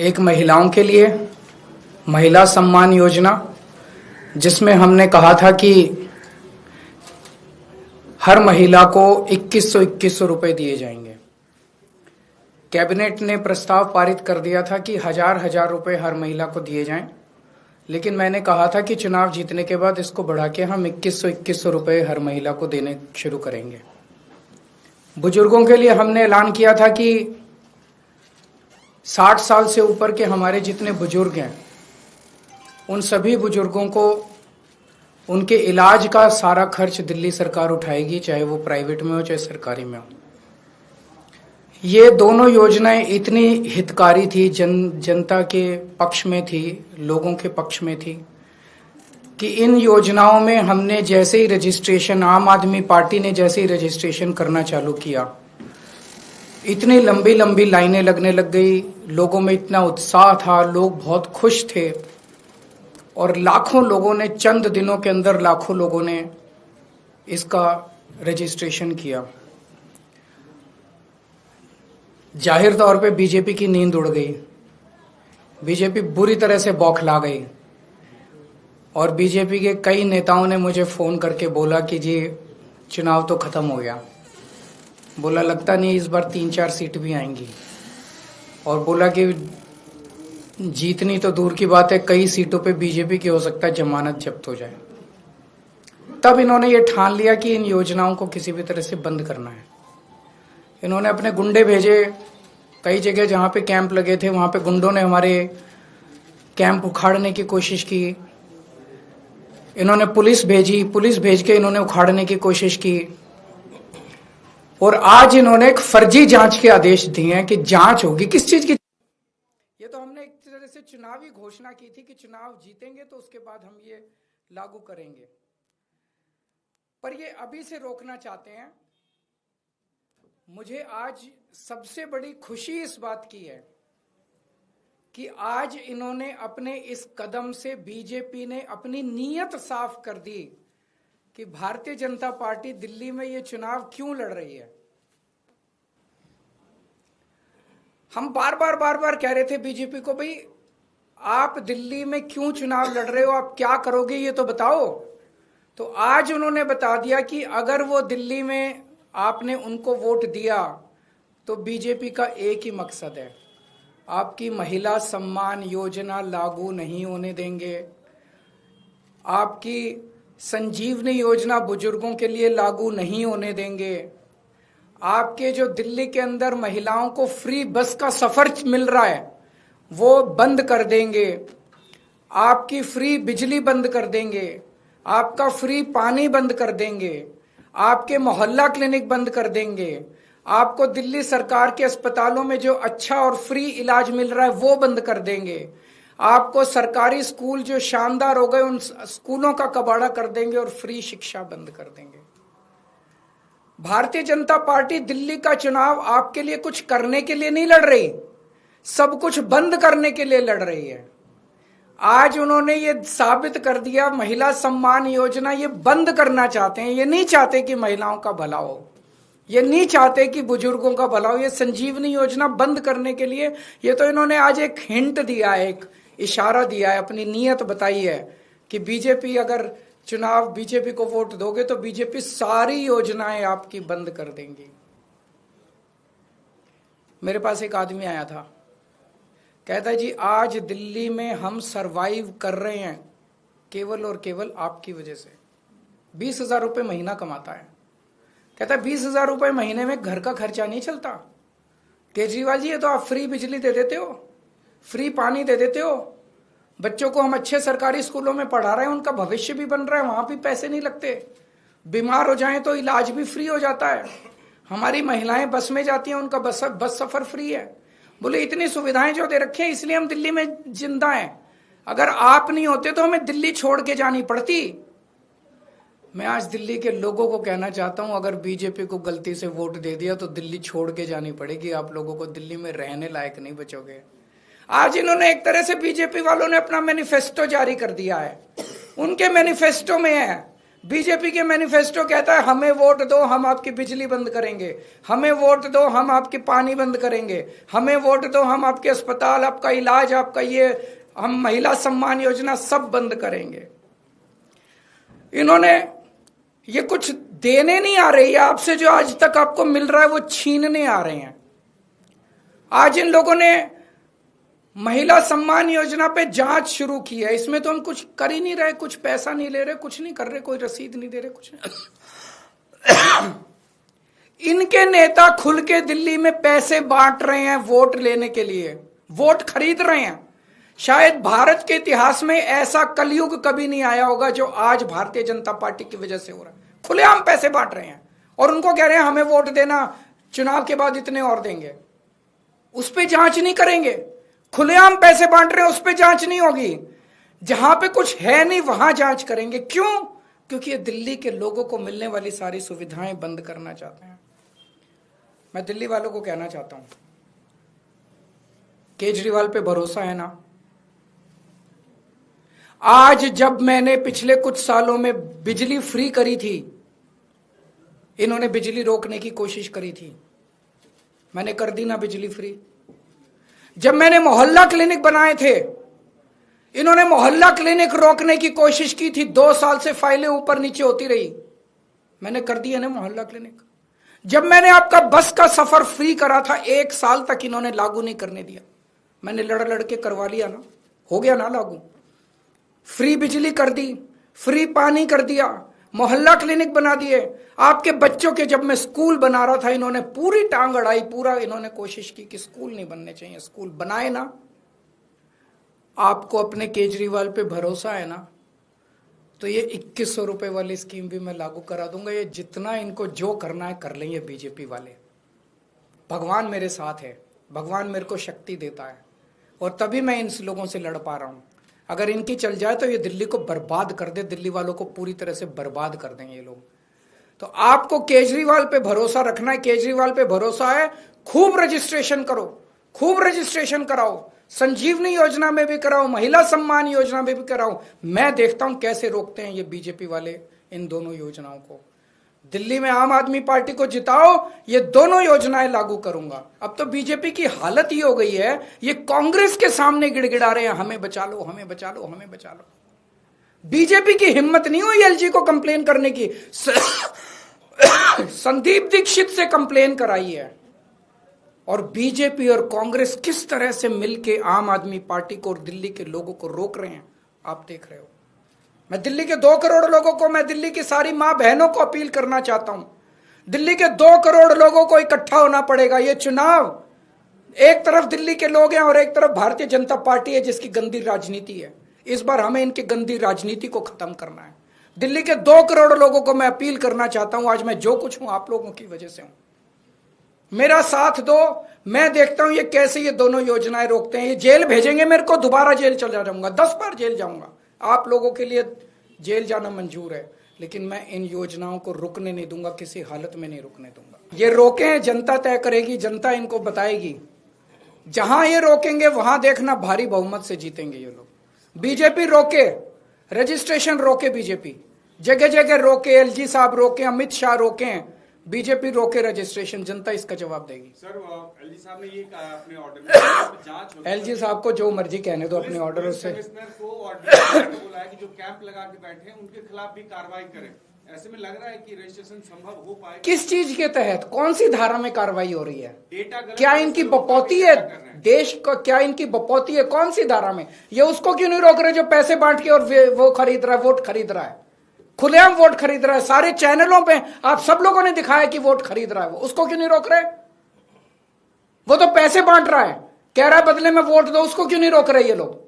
एक महिलाओं के लिए महिला सम्मान योजना, जिसमें हमने कहा था कि हर महिला को 2100 रुपए दिए जाएंगे। कैबिनेट ने प्रस्ताव पारित कर दिया था कि हजार रुपए हर महिला को दिए जाएं, लेकिन मैंने कहा था कि चुनाव जीतने के बाद इसको बढ़ा के हम 2100 रुपए हर महिला को देने शुरू करेंगे। बुजुर्गों के लिए हमने ऐलान किया था कि 60 साल से ऊपर के हमारे जितने बुजुर्ग हैं, उन सभी बुजुर्गों को उनके इलाज का सारा खर्च दिल्ली सरकार उठाएगी, चाहे वो प्राइवेट में हो चाहे सरकारी में हो। ये दोनों योजनाएं इतनी हितकारी थी, जनता के पक्ष में थी, लोगों के पक्ष में थी कि इन योजनाओं में हमने जैसे ही रजिस्ट्रेशन, आम आदमी पार्टी ने जैसे ही रजिस्ट्रेशन करना चालू किया, इतनी लंबी लंबी लाइनें लगने लग गई। लोगों में इतना उत्साह था, लोग बहुत खुश थे और लाखों लोगों ने, चंद दिनों के अंदर लाखों लोगों ने इसका रजिस्ट्रेशन किया। जाहिर तौर पे बीजेपी की नींद उड़ गई, बीजेपी बुरी तरह से बौखला गई और बीजेपी के कई नेताओं ने मुझे फोन करके बोला कि जी चुनाव तो खत्म हो गया। बोला लगता नहीं इस बार 3-4 सीट भी आएंगी, और बोला कि जीतनी तो दूर की बात है, कई सीटों पे बीजेपी की हो सकता है जमानत जब्त हो जाए। तब इन्होंने ये ठान लिया कि इन योजनाओं को किसी भी तरह से बंद करना है। इन्होंने अपने गुंडे भेजे, कई जगह जहां पे कैंप लगे थे वहां पे गुंडों ने हमारे कैंप उखाड़ने की कोशिश की। इन्होंने पुलिस भेजी, पुलिस भेज के इन्होंने उखाड़ने की कोशिश की, और आज इन्होंने एक फर्जी जांच के आदेश दिए हैं कि जांच होगी। किस चीज की? ये तो हमने एक तरह से चुनावी घोषणा की थी कि चुनाव जीतेंगे तो उसके बाद हम ये लागू करेंगे, पर ये अभी से रोकना चाहते हैं। मुझे आज सबसे बड़ी खुशी इस बात की है कि आज इन्होंने अपने इस कदम से, बीजेपी ने अपनी नीयत साफ कर दी कि भारतीय जनता पार्टी दिल्ली में ये चुनाव क्यों लड़ रही है। हम बार बार कह रहे थे बीजेपी को, भाई आप दिल्ली में क्यों चुनाव लड़ रहे हो, आप क्या करोगे ये तो बताओ। तो आज उन्होंने बता दिया कि अगर वो दिल्ली में आपने उनको वोट दिया तो बीजेपी का एक ही मकसद है, आपकी महिला सम्मान योजना लागू नहीं होने देंगे, आपकी संजीवनी योजना बुजुर्गों के लिए लागू नहीं होने देंगे, आपके जो दिल्ली के अंदर महिलाओं को फ्री बस का सफर मिल रहा है वो बंद कर देंगे, आपकी फ्री बिजली बंद कर देंगे, आपका फ्री पानी बंद कर देंगे, आपके मोहल्ला क्लिनिक बंद कर देंगे, आपको दिल्ली सरकार के अस्पतालों में जो अच्छा और फ्री इलाज मिल रहा है वो बंद कर देंगे, आपको सरकारी स्कूल जो शानदार हो गए उन स्कूलों का कबाड़ा कर देंगे और फ्री शिक्षा बंद कर देंगे। भारतीय जनता पार्टी दिल्ली का चुनाव आपके लिए कुछ करने के लिए नहीं लड़ रही, सब कुछ बंद करने के लिए लड़ रही है। आज उन्होंने ये साबित कर दिया, महिला सम्मान योजना ये बंद करना चाहते हैं। ये नहीं चाहते कि महिलाओं का भला हो, ये नहीं चाहते कि बुजुर्गों का भला हो। ये संजीवनी योजना बंद करने के लिए ये तो इन्होंने आज एक हिंट दिया है, एक इशारा दिया है, अपनी नीयत बताई है कि बीजेपी, अगर चुनाव बीजेपी को वोट दोगे तो बीजेपी सारी योजनाएं आपकी बंद कर देंगी। मेरे पास एक आदमी आया था, कहता है जी आज दिल्ली में हम सरवाइव कर रहे हैं केवल और केवल आपकी वजह से। 20,000 रुपये महीना कमाता है, कहता है 20,000 रुपये महीने में घर का खर्चा नहीं चलता। केजरीवाल जी ये तो आप फ्री बिजली दे देते हो, फ्री पानी दे देते हो, बच्चों को हम अच्छे सरकारी स्कूलों में पढ़ा रहे हैं, उनका भविष्य भी बन रहा है, वहां भी पैसे नहीं लगते, बीमार हो जाएं तो इलाज भी फ्री हो जाता है, हमारी महिलाएं बस में जाती हैं उनका बस सफर फ्री है। बोले इतनी सुविधाएं जो दे रखे हैं इसलिए हम दिल्ली में जिंदा हैं, अगर आप नहीं होते तो हमें दिल्ली छोड़ के जानी पड़ती। मैं आज दिल्ली के लोगों को कहना चाहता हूं, अगर बीजेपी को गलती से वोट दे दिया तो दिल्ली छोड़ के जानी पड़ेगी, आप लोगों को दिल्ली में रहने लायक नहीं बचोगे। आज इन्होंने एक तरह से, बीजेपी वालों ने अपना मैनिफेस्टो जारी कर दिया है। उनके मैनिफेस्टो में है बीजेपी के मैनिफेस्टो कहता है हमें वोट दो हम आपकी बिजली बंद करेंगे, हमें वोट दो हम आपकी पानी बंद करेंगे, हमें वोट दो हम आपके अस्पताल, आपका इलाज, आपका ये, हम महिला सम्मान योजना सब बंद करेंगे। इन्होंने ये कुछ देने नहीं आ रही है आपसे, जो आज तक आपको मिल रहा है वो छीनने आ रहे हैं। आज इन लोगों ने महिला सम्मान योजना पे जांच शुरू की है, इसमें तो हम कुछ कर ही नहीं रहे, कुछ पैसा नहीं ले रहे, कुछ नहीं कर रहे, कोई रसीद नहीं दे रहे, कुछ नहीं। इनके नेता खुल के दिल्ली में पैसे बांट रहे हैं वोट लेने के लिए, वोट खरीद रहे हैं। शायद भारत के इतिहास में ऐसा कलयुग कभी नहीं आया होगा जो आज भारतीय जनता पार्टी की वजह से हो रहा है। खुलेआम पैसे बांट रहे हैं और उनको कह रहे हैं हमें वोट देना, चुनाव के बाद इतने और देंगे। उस पर जांच नहीं करेंगे। खुलेआम पैसे बांट रहे हैं, उस पर जांच नहीं होगी। जहां पे कुछ है नहीं वहां जांच करेंगे। क्यों? क्योंकि ये दिल्ली के लोगों को मिलने वाली सारी सुविधाएं बंद करना चाहते हैं। मैं दिल्ली वालों को कहना चाहता हूं, केजरीवाल पे भरोसा है ना? आज जब मैंने पिछले कुछ सालों में बिजली फ्री करी थी, इन्होंने बिजली रोकने की कोशिश करी थी, मैंने कर दी ना बिजली फ्री। जब मैंने मोहल्ला क्लिनिक बनाए थे, इन्होंने मोहल्ला क्लिनिक रोकने की कोशिश की थी, 2 साल से फाइलें ऊपर नीचे होती रही, मैंने कर दिया ना मोहल्ला क्लिनिक। जब मैंने आपका बस का सफर फ्री करा था, 1 साल तक इन्होंने लागू नहीं करने दिया, मैंने लड़ लड़ के करवा लिया ना, हो गया ना लागू। फ्री बिजली कर दी, फ्री पानी कर दिया, मोहल्ला क्लिनिक बना दिए। आपके बच्चों के जब मैं स्कूल बना रहा था, इन्होंने पूरी टांग अड़ाई, पूरा इन्होंने कोशिश की कि स्कूल नहीं बनने चाहिए, स्कूल बनाए ना। आपको अपने केजरीवाल पे भरोसा है ना, तो ये 2100 रुपए वाली स्कीम भी मैं लागू करा दूंगा। ये जितना इनको जो करना है कर लेंगे बीजेपी वाले। भगवान मेरे साथ है, भगवान मेरे को शक्ति देता है और तभी मैं इन लोगों से लड़ पा रहा हूं। अगर इनकी चल जाए तो ये दिल्ली को बर्बाद कर दे, दिल्ली वालों को पूरी तरह से बर्बाद कर देंगे ये लोग। तो आपको केजरीवाल पे भरोसा रखना है, केजरीवाल पे भरोसा है, खूब रजिस्ट्रेशन करो, खूब रजिस्ट्रेशन कराओ, संजीवनी योजना में भी कराओ, महिला सम्मान योजना में भी कराओ। मैं देखता हूं कैसे रोकते हैं ये बीजेपी वाले इन दोनों योजनाओं को। दिल्ली में आम आदमी पार्टी को जिताओ, ये दोनों योजनाएं लागू करूंगा। अब तो बीजेपी की हालत ये हो गई है, ये कांग्रेस के सामने गिड़गिड़ा रहे हैं, हमें बचा लो, हमें बचा लो, हमें बचा लो। बीजेपी की हिम्मत नहीं हुई एलजी को कंप्लेन करने की। संदीप दीक्षित से कंप्लेन कराई है। और बीजेपी और कांग्रेस किस तरह से मिलके आम आदमी पार्टी को और दिल्ली के लोगों को रोक रहे हैं, आप देख रहे हो। मैं दिल्ली के 2 करोड़ लोगों को, मैं दिल्ली की सारी मां बहनों को अपील करना चाहता हूं, दिल्ली के 2 करोड़ लोगों को इकट्ठा होना पड़ेगा। ये चुनाव, एक तरफ दिल्ली के लोग हैं और एक तरफ भारतीय जनता पार्टी है जिसकी गंदी राजनीति है। इस बार हमें इनकी गंदी राजनीति को खत्म करना है। दिल्ली के 2 करोड़ लोगों को मैं अपील करना चाहता हूं, आज मैं जो कुछ हूं आप लोगों की वजह से हूं, मेरा साथ दो। मैं देखता हूं ये कैसे ये दोनों योजनाएं रोकते हैं। ये जेल भेजेंगे मेरे को, दोबारा जेल चला जाऊंगा, 10 बार जेल जाऊंगा। आप लोगों के लिए जेल जाना मंजूर है, लेकिन मैं इन योजनाओं को रुकने नहीं दूंगा, किसी हालत में नहीं रुकने दूंगा। ये रोके जनता तय करेगी, जनता इनको बताएगी। जहां ये रोकेंगे वहां देखना भारी बहुमत से जीतेंगे ये लोग। बीजेपी रोके, रजिस्ट्रेशन रोके, बीजेपी जगह जगह रोके, एलजी साहब रोके, अमित शाह रोके, बीजेपी रोके रजिस्ट्रेशन, जनता इसका जवाब देगी। सर, एलजी साहब ने ये कहा अपने ऑर्डर में जांच होगी। एलजी साहब को जो मर्जी कहने दो अपने ऑर्डर से। कमिश्नर को ऑर्डर बोला है कि जो कैंप लगा के बैठे हैं उनके खिलाफ भी कार्रवाई करें। ऐसे में लग रहा है कि रजिस्ट्रेशन संभव हो पाए। किस चीज के तहत, कौन सी धारा में कार्रवाई हो रही है? डेटा क्या इनकी बपौती है देश को? क्या इनकी बपौती है? कौन सी धारा में? ये उसको क्यों नहीं रोक रहे जो पैसे बांट के और वो खरीद रहा है, वोट खरीद रहा है, खुलेआम वोट खरीद रहा है। सारे चैनलों पे आप सब लोगों ने दिखाया कि वोट खरीद रहा है, वो उसको क्यों नहीं रोक रहे? वो तो पैसे बांट रहा है, कह रहा है बदले में वोट दो, उसको क्यों नहीं रोक रहे ये लोग?